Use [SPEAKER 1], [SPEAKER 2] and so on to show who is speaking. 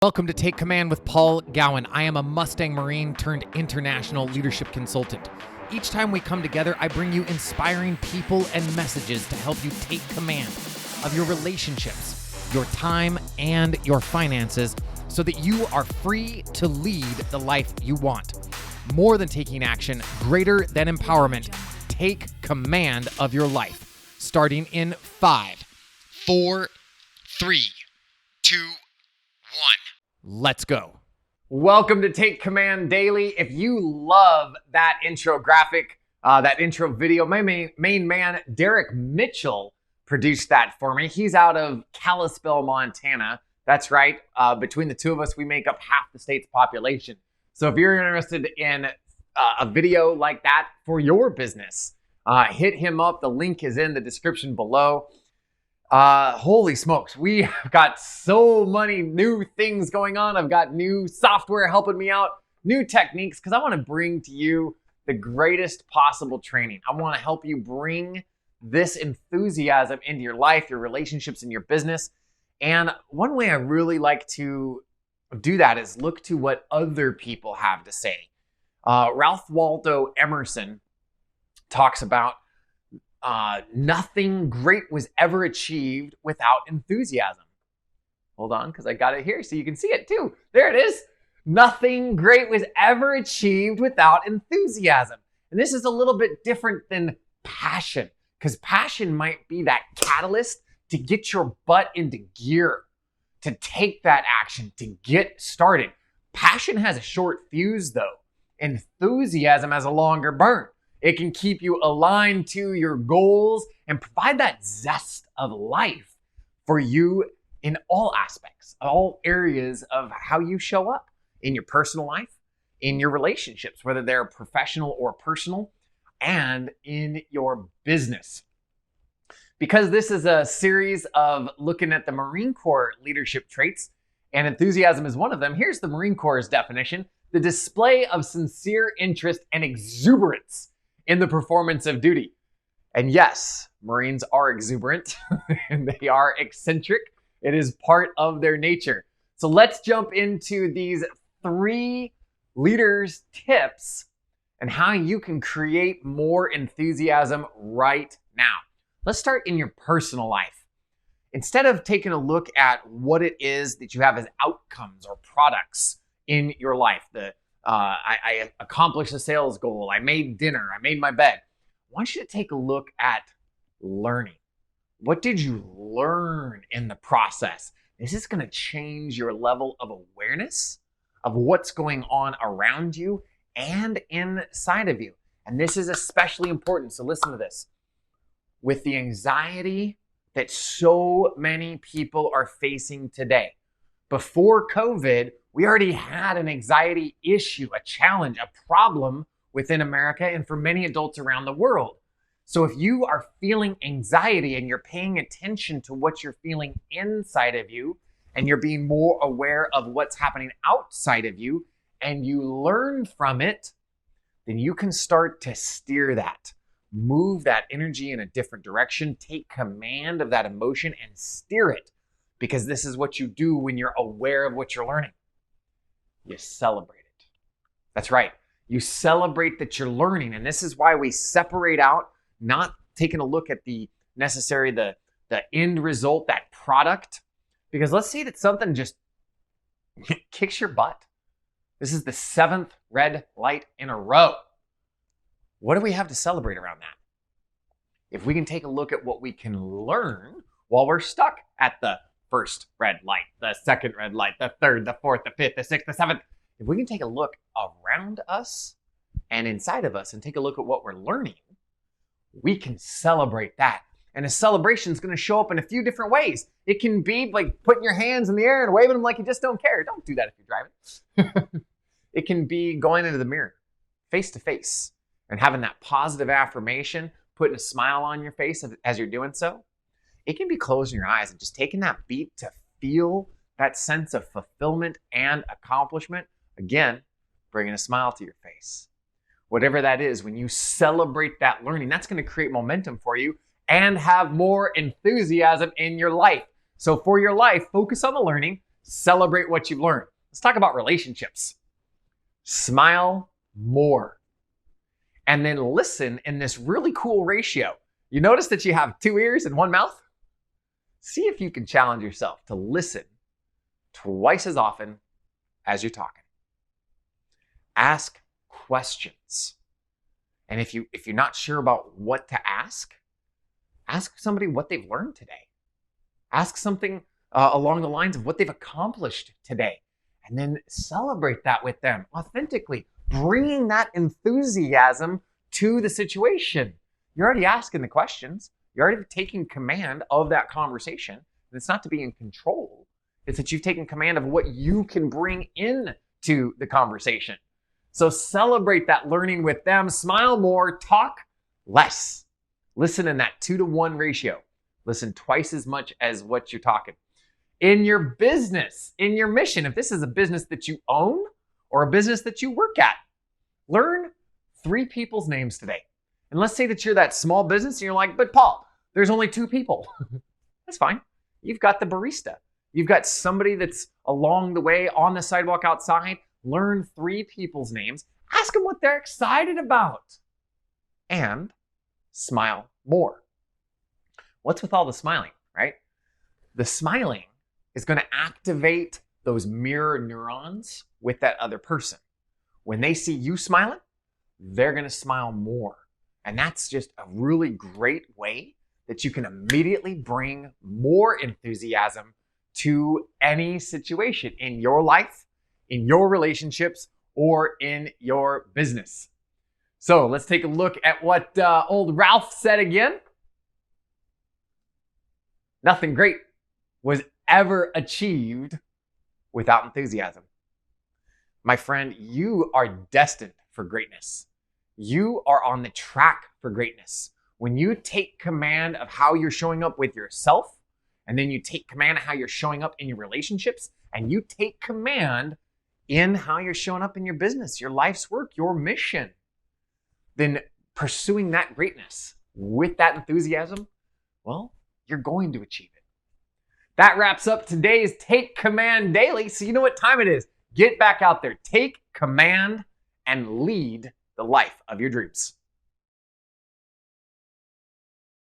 [SPEAKER 1] Welcome to Take Command with Paul Gowan. I am a Mustang Marine turned international leadership consultant. Each time we come together, I bring you inspiring people and messages to help you take command of your relationships, your time, and your finances so that you are free to lead the life you want. More than taking action, greater than empowerment. Take command of your life. Starting in 5, 4, 3, 2, 1. Let's go. Welcome to Take Command Daily. If you love that intro graphic, that intro video, my main man, Derek Mitchell, produced that for me. He's out of Kalispell, Montana. That's right. Between the two of us, we make up half the state's population. So if you're interested in a video like that for your business, hit him up. The link is in the description below. Holy smokes, we have got so many new things going on. I've got new software helping me out, new techniques, because I want to bring to you the greatest possible training. I want to help you bring this enthusiasm into your life, your relationships, and your business. And one way I really like to do that is look to what other people have to say. Ralph Waldo Emerson talks about nothing great was ever achieved without enthusiasm. Hold on, because I got it here so you can see it too. There it is. Nothing great was ever achieved without enthusiasm. And this is a little bit different than passion, because passion might be that catalyst to get your butt into gear, to take that action, to get started. Passion has a short fuse though. Enthusiasm has a longer burn. It can keep you aligned to your goals and provide that zest of life for you in all aspects, all areas of how you show up in your personal life, in your relationships, whether they're professional or personal, and in your business. Because this is a series of looking at the Marine Corps leadership traits, and enthusiasm is one of them. Here's the Marine Corps' definition: the display of sincere interest and exuberance in the performance of duty. And yes, Marines are exuberant and they are eccentric. It is part of their nature. So let's jump into these 3 leaders' tips and how you can create more enthusiasm right now. Let's start in your personal life. Instead of taking a look at what it is that you have as outcomes or products in your life, I accomplished a sales goal, I made dinner, I made my bed. I want you to take a look at learning. What did you learn in the process? This is going to change your level of awareness of what's going on around you and inside of you. And this is especially important, so listen to this. With the anxiety that so many people are facing today, before COVID, we already had an anxiety issue, a challenge, a problem within America and for many adults around the world. So if you are feeling anxiety and you're paying attention to what you're feeling inside of you, and you're being more aware of what's happening outside of you, and you learn from it, then you can start to steer that, move that energy in a different direction, take command of that emotion and steer it. Because this is what you do when you're aware of what you're learning. You celebrate it. That's right. You celebrate that you're learning. And this is why we separate out, not taking a look at the end result, that product. Because let's say that something just kicks your butt. This is the 7th red light in a row. What do we have to celebrate around that? If we can take a look at what we can learn while we're stuck at the first red light, the second red light, the third, the fourth, the fifth, the sixth, the seventh. If we can take a look around us and inside of us and take a look at what we're learning, we can celebrate that. And a celebration is going to show up in a few different ways. It can be like putting your hands in the air and waving them like you just don't care. Don't do that if you're driving. It can be going into the mirror, face to face, and having that positive affirmation, putting a smile on your face as you're doing so. It can be closing your eyes and just taking that beat to feel that sense of fulfillment and accomplishment. Again, bringing a smile to your face. Whatever that is, when you celebrate that learning, that's going to create momentum for you and have more enthusiasm in your life. So for your life, focus on the learning, Celebrate what you've learned. Let's talk about relationships. Smile more. And then listen in this really cool ratio. You notice that you have 2 ears and 1 mouth? See if you can challenge yourself to listen twice as often as you're talking. Ask questions. And if you're not sure about what to ask somebody what they've learned today. Ask something along the lines of what they've accomplished today. And then celebrate that with them authentically, bringing that enthusiasm to the situation. You're already asking the questions. You're already taking command of that conversation. And it's not to be in control. It's that you've taken command of what you can bring in to the conversation. So celebrate that learning with them. Smile more, talk less. Listen in that 2-to-1 ratio. Listen twice as much as what you're talking. In your business, in your mission, if this is a business that you own or a business that you work at, learn 3 people's names today. And let's say that you're that small business and you're like, but Paul, there's only 2 people. That's fine. You've got the barista. You've got somebody that's along the way on the sidewalk outside. Learn 3 people's names. Ask them what they're excited about. And smile more. What's with all the smiling, right? The smiling is going to activate those mirror neurons with that other person. When they see you smiling, they're going to smile more. And that's just a really great way that you can immediately bring more enthusiasm to any situation in your life, in your relationships, or in your business. So let's take a look at what old Ralph said again. Nothing great was ever achieved without enthusiasm. My friend, you are destined for greatness. You are on the track for greatness. When you take command of how you're showing up with yourself, and then you take command of how you're showing up in your relationships, and you take command in how you're showing up in your business, your life's work, your mission, then pursuing that greatness with that enthusiasm, well, you're going to achieve it. That wraps up today's Take Command Daily. So you know what time it is. Get back out there, take command, and lead the life of your dreams.